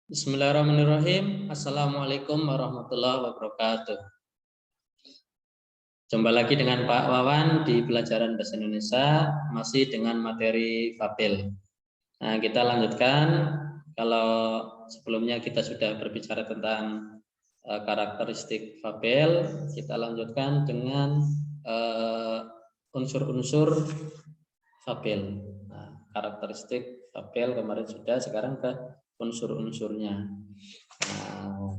Bismillahirrahmanirrahim. Assalamualaikum warahmatullahi wabarakatuh. Jumpa lagi dengan Pak Wawan di pelajaran Bahasa Indonesia, masih dengan materi fabel. Nah, kita lanjutkan. Kalau sebelumnya kita sudah berbicara tentang karakteristik fabel, kita lanjutkan dengan unsur-unsur fabel. Nah, karakteristik fabel kemarin sudah, sekarang ke unsur-unsurnya. Nah,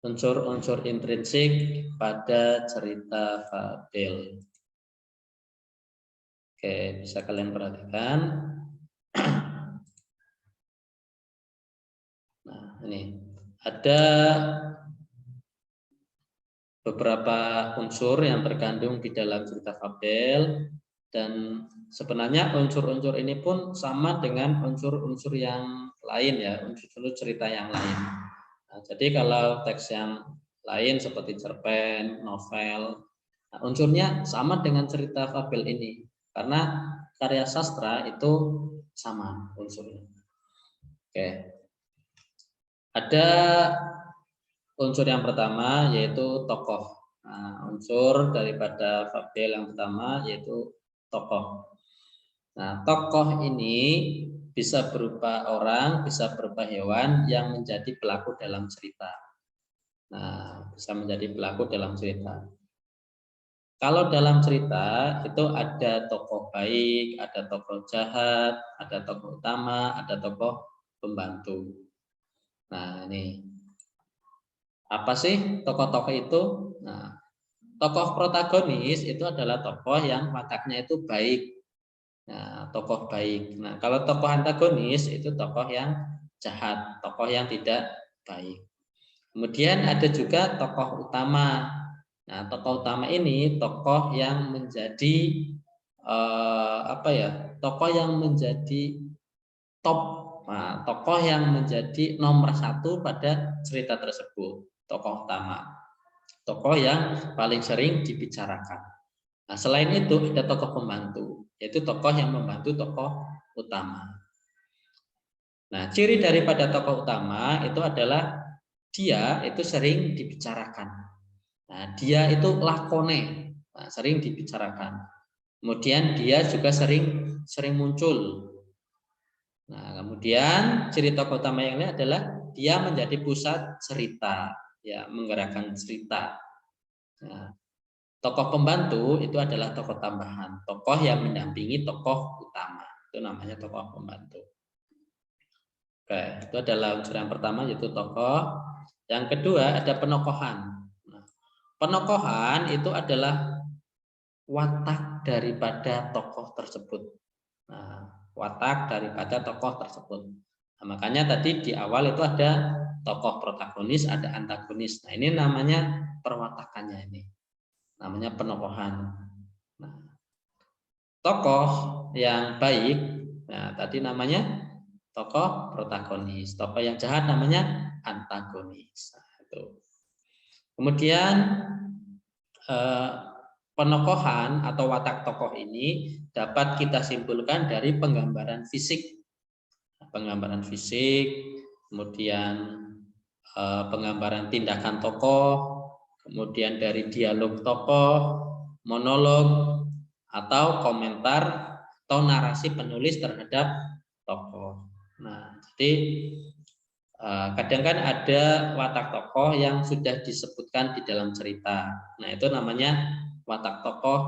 unsur-unsur intrinsik pada cerita fabel. Oke, bisa kalian perhatikan. Nah, ini ada beberapa unsur yang terkandung di dalam cerita fabel, dan sebenarnya unsur-unsur ini pun sama dengan unsur-unsur yang lain ya, unsur-unsur cerita yang lain. Nah, jadi kalau teks yang lain seperti cerpen, novel, nah, unsurnya sama dengan cerita fabel ini, karena karya sastra itu sama unsurnya. Oke, ada unsur yang pertama yaitu tokoh. Nah, unsur daripada fabel yang pertama yaitu tokoh. Nah, tokoh ini bisa berupa orang, bisa berupa hewan yang menjadi pelaku dalam cerita. Nah, bisa menjadi pelaku dalam cerita. Kalau dalam cerita itu ada tokoh baik, ada tokoh jahat, ada tokoh utama, ada tokoh pembantu. Nah, ini apa sih tokoh-tokoh itu? Nah, tokoh protagonis itu adalah tokoh yang wataknya itu baik. Nah, tokoh baik. Nah, kalau tokoh antagonis itu tokoh yang jahat, tokoh yang tidak baik. Kemudian ada juga tokoh utama. Nah, tokoh utama ini tokoh yang menjadi tokoh yang menjadi top. Nah, tokoh yang menjadi nomor satu pada cerita tersebut, tokoh utama, tokoh yang paling sering dibicarakan. Nah, selain itu ada tokoh pembantu, yaitu tokoh yang membantu tokoh utama. Nah, ciri daripada tokoh utama itu adalah dia itu sering dibicarakan. Nah, dia itu lakone, nah, sering dibicarakan. Kemudian dia juga sering muncul. Nah, kemudian ciri tokoh utama yang lain adalah dia menjadi pusat cerita, ya, menggerakkan cerita. Nah, tokoh pembantu itu adalah tokoh tambahan, tokoh yang mendampingi tokoh utama. Itu namanya tokoh pembantu. Oke, itu adalah unsur yang pertama yaitu tokoh. Yang kedua ada penokohan. Nah, penokohan itu adalah watak daripada tokoh tersebut. Nah, watak daripada tokoh tersebut. Nah, makanya tadi di awal itu ada tokoh protagonis, ada antagonis. Nah, ini namanya perwatakannya ini. Namanya penokohan. Nah, tokoh yang baik, nah tadi namanya tokoh protagonis. Tokoh yang jahat namanya antagonis. Nah, itu. Kemudian penokohan atau watak tokoh ini dapat kita simpulkan dari penggambaran fisik. Penggambaran fisik, kemudian penggambaran tindakan tokoh, kemudian dari dialog tokoh, monolog, atau komentar atau narasi penulis terhadap tokoh. Nah, jadi kadang kan ada watak tokoh yang sudah disebutkan di dalam cerita. Nah, itu namanya watak tokoh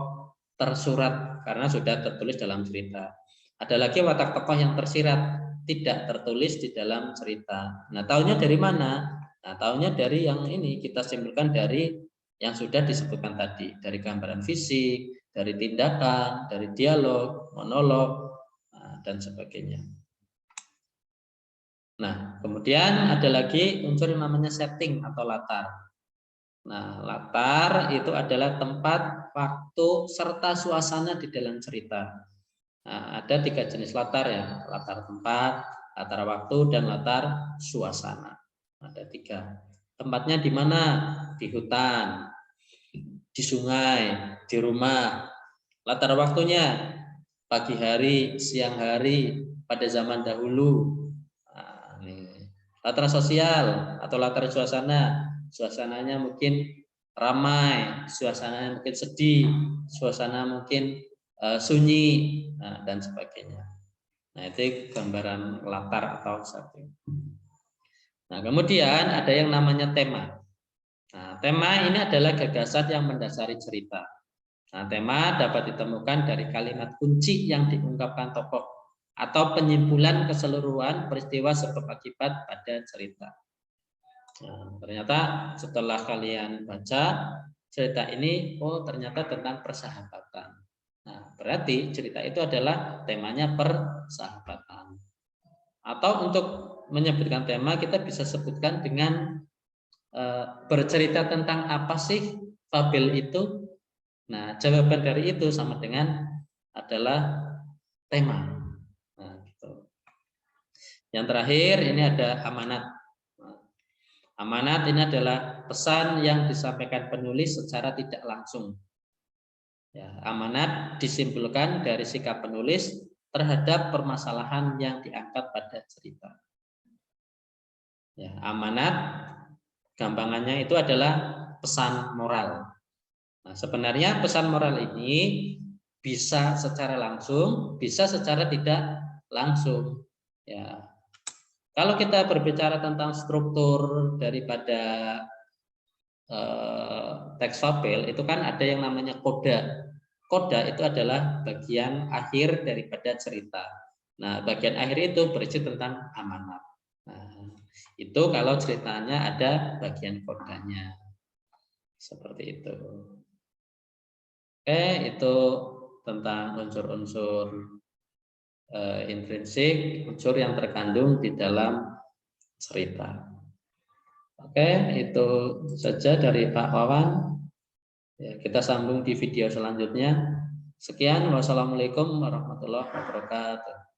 tersurat karena sudah tertulis dalam cerita. Ada lagi watak tokoh yang tersirat, tidak tertulis di dalam cerita. Nah, tahunya dari mana? Nah, tahunya dari yang ini kita simpulkan dari yang sudah disebutkan tadi, dari gambaran fisik, dari tindakan, dari dialog, monolog, dan sebagainya. Nah, kemudian ada lagi unsur yang namanya setting atau latar. Nah, latar itu adalah tempat, waktu, serta suasana di dalam cerita. Nah, ada 3 jenis latar ya, latar tempat, latar waktu, dan latar suasana. Ada 3. Tempatnya di mana? Di hutan, di sungai, di rumah. Latar waktunya pagi hari, siang hari, pada zaman dahulu. Nah, ini. Latar sosial atau latar suasana, suasananya mungkin ramai, suasananya mungkin sedih, suasana mungkin sunyi, dan sebagainya. Nah, itu gambaran latar atau setting. Nah, kemudian ada yang namanya tema. Nah, tema ini adalah gagasan yang mendasari cerita. Nah, tema dapat ditemukan dari kalimat kunci yang diungkapkan tokoh atau penyimpulan keseluruhan peristiwa sebab akibat pada cerita. Nah, ternyata setelah kalian baca cerita ini, oh ternyata tentang persahabatan. Nah, berarti cerita itu adalah temanya persahabatan. Atau untuk menyebutkan tema kita bisa sebutkan dengan bercerita tentang apa sih fabel itu. Nah, jawaban dari itu sama dengan adalah tema. Nah, gitu. Yang terakhir ini ada amanat. Amanat ini adalah pesan yang disampaikan penulis secara tidak langsung. Ya, amanat disimpulkan dari sikap penulis terhadap permasalahan yang diangkat pada cerita. Ya, amanat gampangannya itu adalah pesan moral. Nah, sebenarnya pesan moral ini bisa secara langsung, bisa secara tidak langsung. Ya, kalau kita berbicara tentang struktur daripada teks fabel, itu kan ada yang namanya koda. Koda itu adalah bagian akhir daripada cerita. Nah, bagian akhir itu berisi tentang amanat. Nah, itu kalau ceritanya ada bagian kodanya. Seperti itu. Oke, itu tentang unsur-unsur intrinsik, unsur yang terkandung di dalam cerita. Oke, itu saja dari Pak Wawan. Ya, kita sambung di video selanjutnya. Sekian, wassalamualaikum warahmatullahi wabarakatuh.